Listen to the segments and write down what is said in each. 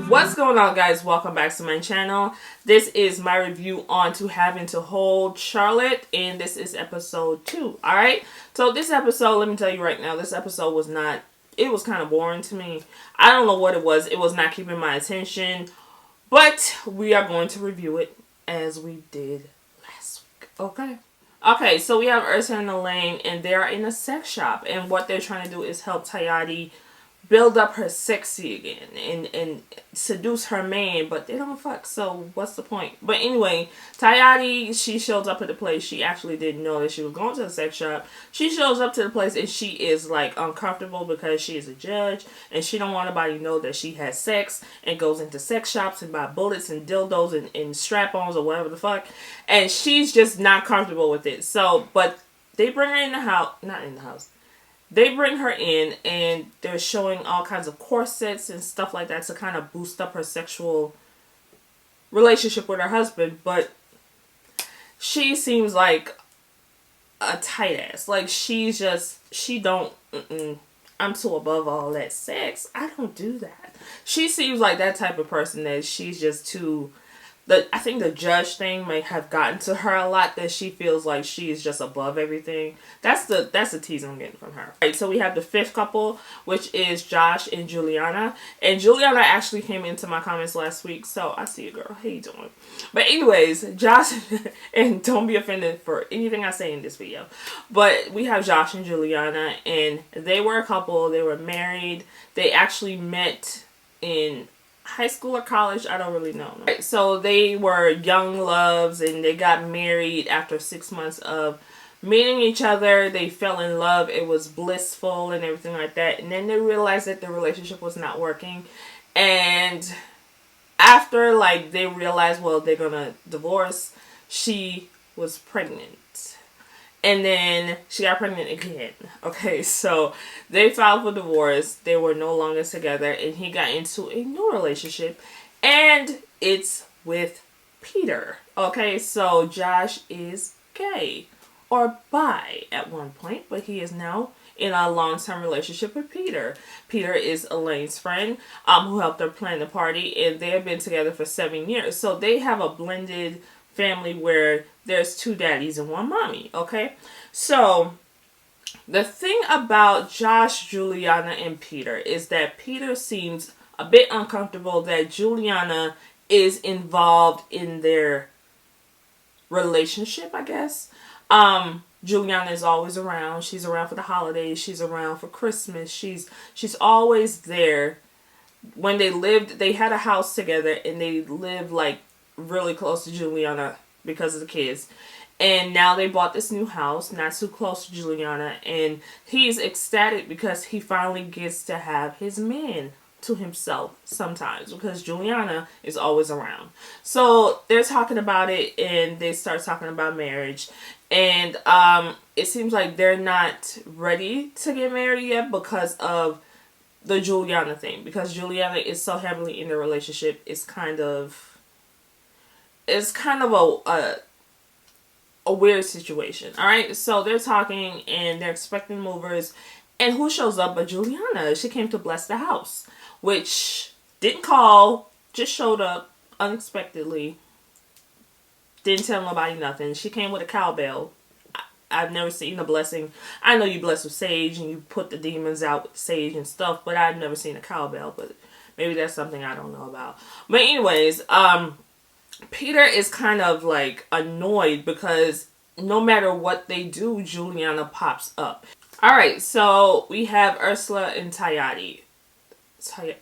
What's going on, guys? Welcome back to my channel. This is my review on To Having to Hold Charlotte, and this is episode 2. Alright, so this episode, let me tell you right now, this episode was not, it was kind of boring to me. I don't know what it was not keeping my attention, but we are going to review it as we did last week. Okay, so we have Ursula and Elaine, and they're in a sex shop, and what they're trying to do is help Tayari build up her sexy again and seduce her man, but they don't fuck, so what's the point? But anyway, Tayari, she shows up at the place. She actually didn't know that she was going to the sex shop. She shows up to the place and she is like uncomfortable because she is a judge and she don't want anybody to know that she has sex, and goes into sex shops and buy bullets and dildos and strap-ons or whatever the fuck, and she's just not comfortable with it. So, but they bring her in the house, not in the house. They bring her in and they're showing all kinds of corsets and stuff like that to kind of boost up her sexual relationship with her husband. But she seems like a tight ass. Like she don't, I'm too above all that sex. I don't do that. She seems like that type of person that she's just too... I think the judge thing may have gotten to her a lot, that she feels like she is just above everything. That's the tease I'm getting from her. Right, so we have the fifth couple, which is Josh and Juliana. And Juliana actually came into my comments last week, so I see you, girl. How you doing? But anyways, Josh, and don't be offended for anything I say in this video, but we have Josh and Juliana, and they were a couple. They were married. They actually met in high school or college, I don't really know. Right, so they were young loves and they got married after 6 months of meeting each other. They fell in love. It was blissful and everything like that. And then they realized that the relationship was not working. And after like they realized, well, they're gonna divorce, she was pregnant. And then she got pregnant again. Okay, so they filed for divorce. They were no longer together. And he got into a new relationship. And it's with Peter. Okay, so Josh is gay. Or bi at one point. But he is now in a long-term relationship with Peter. Peter is Elaine's friend who helped her plan the party. And they have been together for 7 years. So they have a blended family where there's 2 daddies and 1 mommy, okay? So, the thing about Josh, Juliana, and Peter is that Peter seems a bit uncomfortable that Juliana is involved in their relationship, I guess. Juliana is always around. She's around for the holidays. She's around for Christmas. She's always there. When they had a house together and they lived like really close to Juliana because of the kids, and now they bought this new house not too close to Juliana, and he's ecstatic because he finally gets to have his man to himself sometimes because Juliana is always around. So they're talking about it and they start talking about marriage, and it seems like they're not ready to get married yet because of the Juliana thing, because Juliana is so heavily in the relationship. It's kind of a weird situation. Alright, so they're talking and they're expecting movers, and who shows up but Juliana? She came to bless the house, which didn't call, just showed up unexpectedly, didn't tell nobody nothing. She came with a cowbell. I've never seen a blessing. I know you bless with sage and you put the demons out with sage and stuff, but I've never seen a cowbell. But maybe that's something I don't know about. But anyways, Peter is kind of like annoyed because no matter what they do, Juliana pops up. Alright, so we have Ursula and Tayari.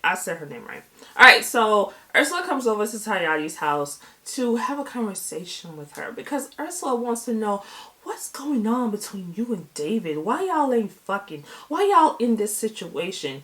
I said her name right. Alright, so Ursula comes over to Tayari's house to have a conversation with her because Ursula wants to know what's going on between you and David. Why y'all ain't fucking? Why y'all in this situation?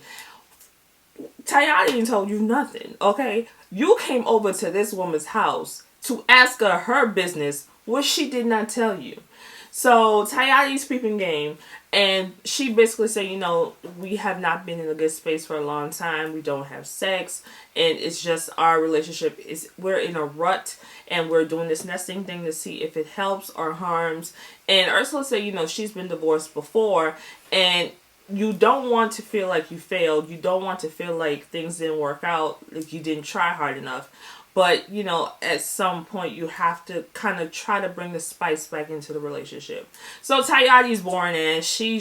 Tayari ain't told you nothing, okay? You came over to this woman's house to ask her business, which she did not tell you. So Tayari's peeping game, and she basically said, you know, we have not been in a good space for a long time. We don't have sex, and it's just our relationship we're in a rut, and we're doing this nesting thing to see if it helps or harms. And Ursula said, you know, she's been divorced before, and you don't want to feel like you failed. You don't want to feel like things didn't work out, like you didn't try hard enough. But, you know, at some point you have to kind of try to bring the spice back into the relationship. So Tayati's boring and she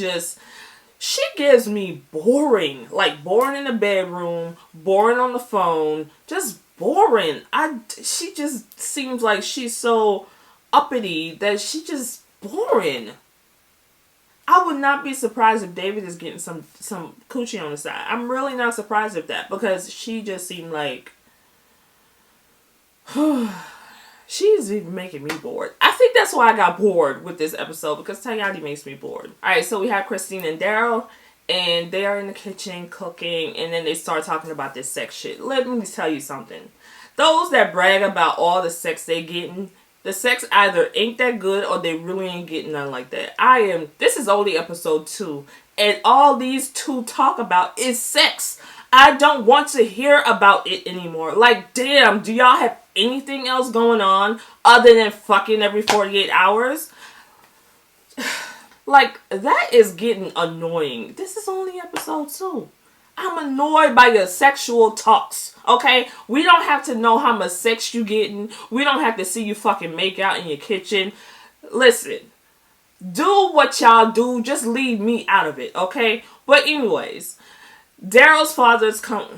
gives me boring. Like boring in the bedroom, boring on the phone, just boring. She just seems like she's so uppity that she just boring. I would not be surprised if David is getting some coochie on the side. I'm really not surprised at that because she just seemed like she's even making me bored. I think that's why I got bored with this episode because Tayati makes me bored. Alright, so we have Christine and Daryl and they are in the kitchen cooking and then they start talking about this sex shit. Let me tell you something. Those that brag about all the sex they getting, the sex either ain't that good or they really ain't getting none like that. This is only episode 2 and all these two talk about is sex. I don't want to hear about it anymore. Like, damn, do y'all have anything else going on other than fucking every 48 hours? Like, that is getting annoying. This is only episode 2. I'm annoyed by your sexual talks, okay? We don't have to know how much sex you getting. We don't have to see you fucking make out in your kitchen. Listen, do what y'all do. Just leave me out of it, okay? But anyways, Daryl's father comes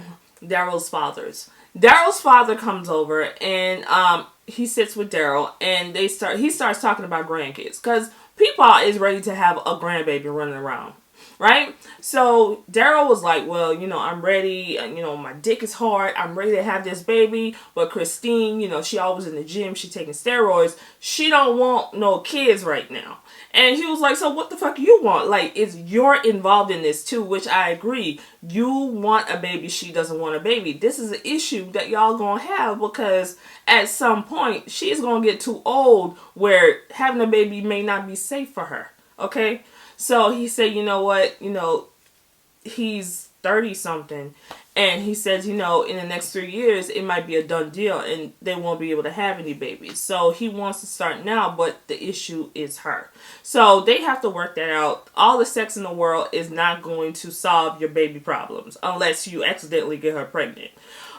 over and he sits with Daryl and he starts talking about grandkids because Peepaw is ready to have a grandbaby running around, right? So Daryl was like, well, you know, I'm ready, you know, my dick is hard, I'm ready to have this baby, but Christine, you know, she always in the gym, she taking steroids, she don't want no kids right now. And he was like, so what the fuck you want? Like, you're involved in this too, which I agree. You want a baby, she doesn't want a baby. This is an issue that y'all gonna have because at some point, she's gonna get too old where having a baby may not be safe for her, okay? So he said, you know what, you know, he's 30-something. And he says, you know, in the next 3 years, it might be a done deal and they won't be able to have any babies. So he wants to start now, but the issue is her. So they have to work that out. All the sex in the world is not going to solve your baby problems unless you accidentally get her pregnant.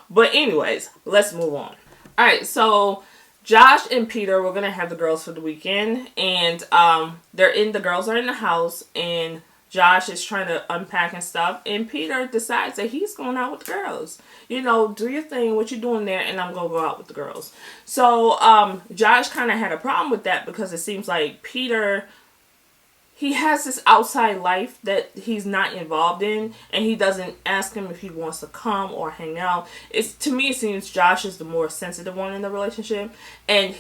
But anyways, let's move on. All right, so Josh and Peter, we're going to have the girls for the weekend. And the girls are in the house and Josh is trying to unpack and stuff, and Peter decides that he's going out with the girls. You know, do your thing, what you doing there, and I'm going to go out with the girls. So, Josh kind of had a problem with that because it seems like Peter, he has this outside life that he's not involved in, and he doesn't ask him if he wants to come or hang out. To me, it seems Josh is the more sensitive one in the relationship, and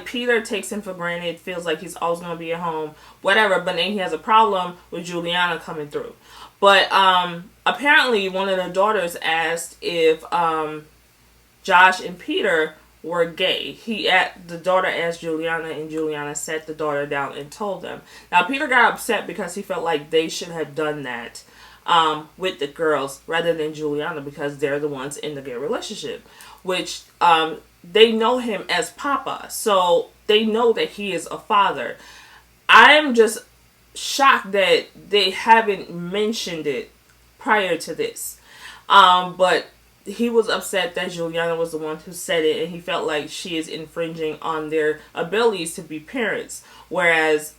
Peter takes him for granted, feels like he's always going to be at home, whatever, but then he has a problem with Juliana coming through. But apparently one of the daughters asked if Josh and Peter were gay. The daughter asked Juliana and Juliana sat the daughter down and told them. Now Peter got upset because he felt like they should have done that with the girls rather than Juliana because they're the ones in the gay relationship, which they know him as Papa, so they know that he is a father. I'm just shocked that they haven't mentioned it prior to this. But he was upset that Juliana was the one who said it, and he felt like she is infringing on their abilities to be parents. Whereas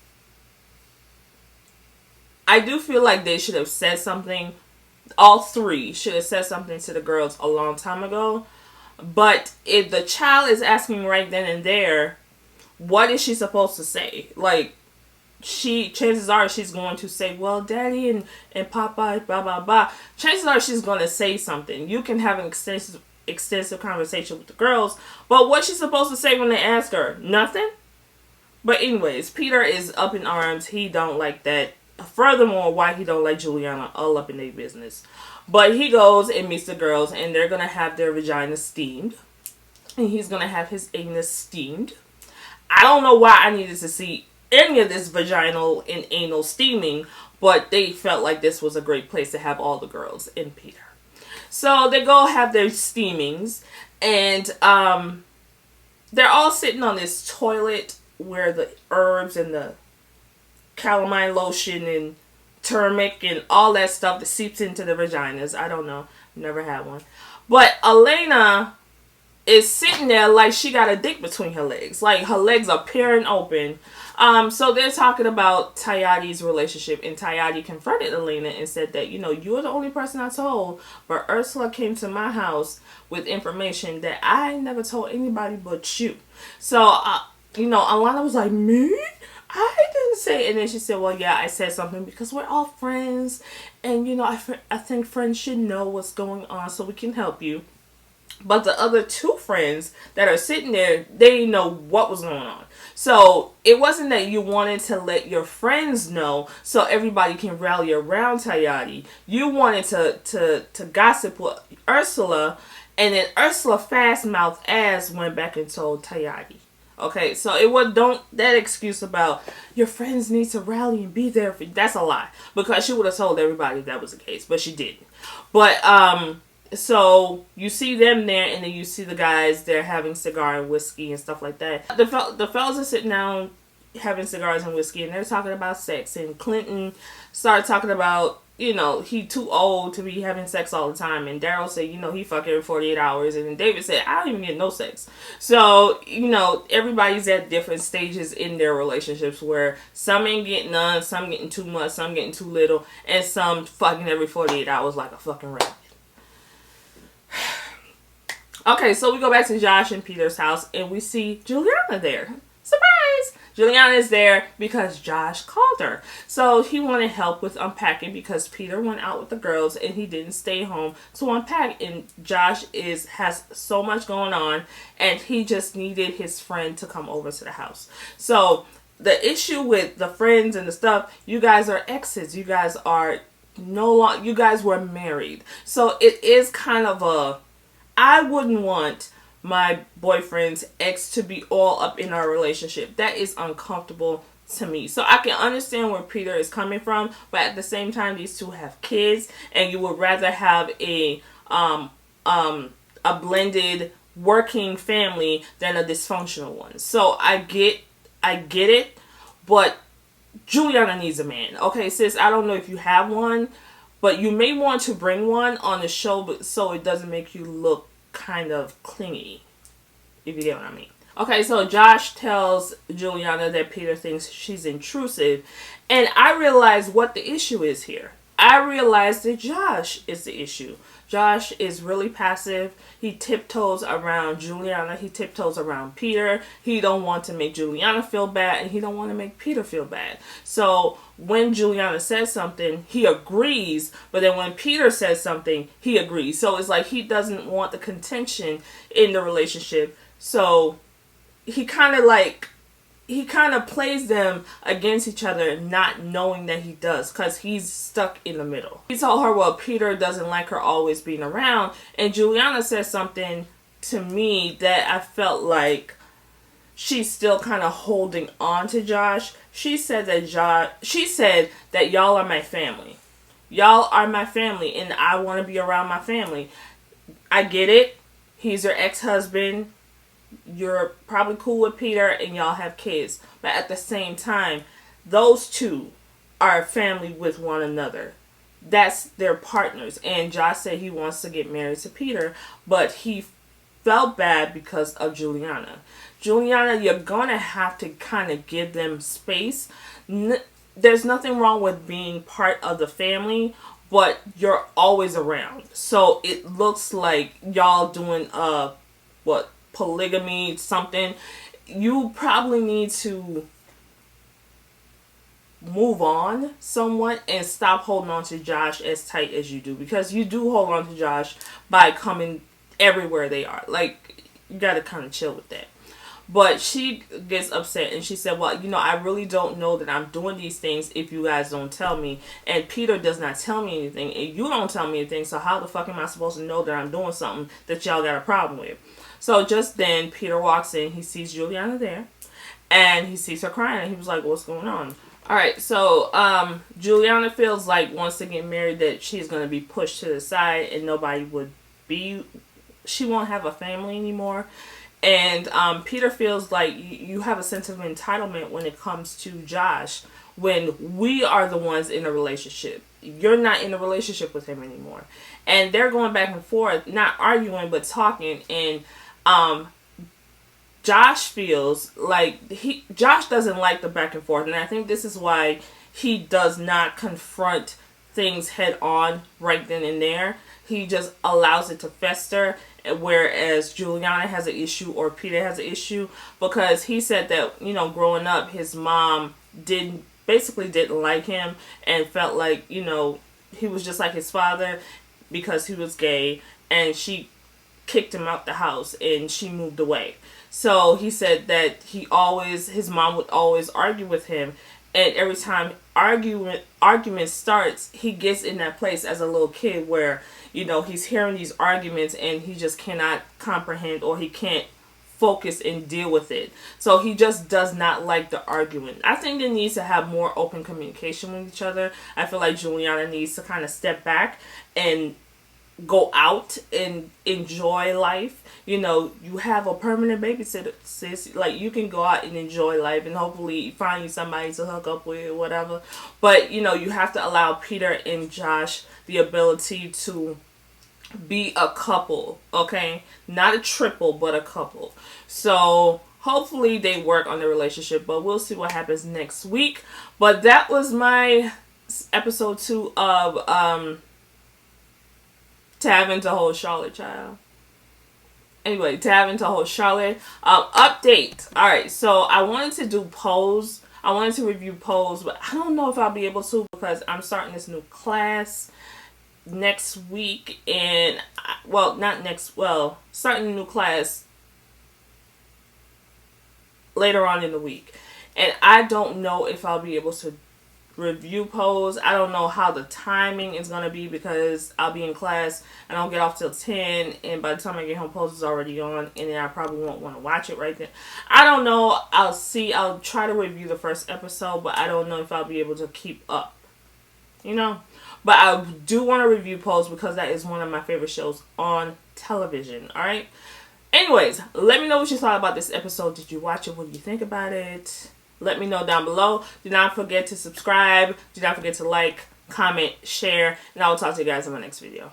I do feel like they should have said something. All three should have said something to the girls a long time ago. But if the child is asking right then and there, what is she supposed to say? Like, chances are she's going to say, well, Daddy and Papa, blah, blah, blah. Chances are she's going to say something. You can have an extensive conversation with the girls, but what's she supposed to say when they ask her? Nothing? But anyways, Peter is up in arms. He don't like that. Furthermore, why he don't like Juliana, all up in their business. But he goes and meets the girls, and they're going to have their vaginas steamed. And he's going to have his anus steamed. I don't know why I needed to see any of this vaginal and anal steaming, but they felt like this was a great place to have all the girls and Peter. So they go have their steamings, and they're all sitting on this toilet where the herbs and the calamine lotion and turmeric and all that stuff that seeps into the vaginas. I don't know. Never had one. But Elena is sitting there like she got a dick between her legs. Like her legs are peering open. So they're talking about Tayati's relationship, and Tayati confronted Elena and said that, you're the only person I told, but Ursula came to my house with information that I never told anybody but you. So, Alana was like, me? I didn't say it. And then she said, well, yeah, I said something because we're all friends, and, I think friends should know what's going on so we can help you. But the other two friends that are sitting there, they didn't know what was going on. So it wasn't that you wanted to let your friends know so everybody can rally around Tayati. You wanted to gossip with Ursula, and then Ursula fast-mouthed ass went back and told Tayati. Okay, so that excuse about your friends need to rally and be there for you, that's a lie. Because she would have told everybody that was the case, but she didn't. But, so you see them there, and then you see the guys, they're having cigar and whiskey and stuff like that. The fellas are sitting down having cigars and whiskey, and they're talking about sex. And Clinton started talking about, he too old to be having sex all the time. And Daryl said, he fuck every 48 hours. And then David said, I don't even get no sex. So, everybody's at different stages in their relationships where some ain't getting none, some getting too much, some getting too little, and some fucking every 48 hours like a fucking rabbit. Okay, so we go back to Josh and Peter's house, and we see Juliana there. Surprise! Juliana is there because Josh called her. So he wanted help with unpacking because Peter went out with the girls and he didn't stay home to unpack. And Josh has so much going on, and he just needed his friend to come over to the house. So the issue with the friends and the stuff, you guys are exes. You guys are you guys were married. So it is kind of I wouldn't want my boyfriend's ex to be all up in our relationship. That is uncomfortable to me. So I can understand where Peter is coming from, but at the same time, these two have kids, and you would rather have a blended working family than a dysfunctional one. So I get it, but Juliana needs a man. Okay, sis, I don't know if you have one, but you may want to bring one on the show, but so it doesn't make you look kind of clingy, if you get what I mean. Okay, so Josh tells Juliana that Peter thinks she's intrusive, and I realize what the issue is here. I realize that Josh is the issue. Josh is really passive. He tiptoes around Juliana. He tiptoes around Peter. He don't want to make Juliana feel bad, and he don't want to make Peter feel bad. So when Juliana says something, he agrees, but then when Peter says something, he agrees. So it's like he doesn't want the contention in the relationship. So he kind of plays them against each other, not knowing that he does, because he's stuck in the middle. He told her, well, Peter doesn't like her always being around, and Juliana said something to me that I felt like she's still kind of holding on to Josh. She said that y'all are my family. Y'all are my family, and I want to be around my family. I get it. He's your ex-husband. You're probably cool with Peter and y'all have kids. But at the same time, those two are family with one another. That's their partners. And Josh said he wants to get married to Peter, but he felt bad because of Juliana. Juliana, you're going to have to kind of give them space. There's nothing wrong with being part of the family, but you're always around. So it looks like y'all doing polygamy, something. You probably need to move on somewhat and stop holding on to Josh as tight as you do, because you do hold on to Josh by coming everywhere they are. Like, you gotta kind of chill with that. But she gets upset and she said, well, I really don't know that I'm doing these things if you guys don't tell me. And Peter does not tell me anything, and you don't tell me anything, so how the fuck am I supposed to know that I'm doing something that y'all got a problem with? So just then, Peter walks in, he sees Juliana there, and he sees her crying, and he was like, what's going on? Alright, so Juliana feels like once they get married that she's going to be pushed to the side and she won't have a family anymore. And Peter feels like you have a sense of entitlement when it comes to Josh, when we are the ones in a relationship. You're not in a relationship with him anymore. And they're going back and forth, not arguing, but talking. And Josh feels like Josh doesn't like the back and forth. And I think this is why he does not confront things head on right then and there. He just allows it to fester, whereas Juliana has an issue or Peter has an issue, because he said that, growing up, his mom basically didn't like him and felt like, he was just like his father because he was gay, and she kicked him out the house and she moved away. So he said that his mom would always argue with him, and every time argument starts, he gets in that place as a little kid where, he's hearing these arguments and he just cannot comprehend, or he can't focus and deal with it. So he just does not like the argument. I think they need to have more open communication with each other. I feel like Juliana needs to kind of step back and go out and enjoy life. You have a permanent babysitter, sis. Like, you can go out and enjoy life and hopefully find you somebody to hook up with, whatever. But, you have to allow Peter and Josh the ability to be a couple, okay? Not a triple, but a couple. So hopefully they work on their relationship, but we'll see what happens next week. But that was my episode 2 of Tab into Whole Charlotte, child. Anyway, Tab into Whole Charlotte. Update. Alright, so I wanted to do Pose. I wanted to review Pose, but I don't know if I'll be able to, because I'm starting this new class next week. And, starting a new class later on in the week. And I don't know if I'll be able to review Pose. I don't know how the timing is going to be, because I'll be in class. I don't get off till 10, and by the time I get home, Pose is already on, and then I probably won't want to watch it right then. I don't know. I'll see. I'll try to review the first episode, but I don't know if I'll be able to keep up. But I do want to review Pose, because that is one of my favorite shows on television. Alright? Anyways, let me know what you thought about this episode. Did you watch it? What do you think about it? Let me know down below. Do not forget to subscribe. Do not forget to like, comment, share, and I will talk to you guys in my next video.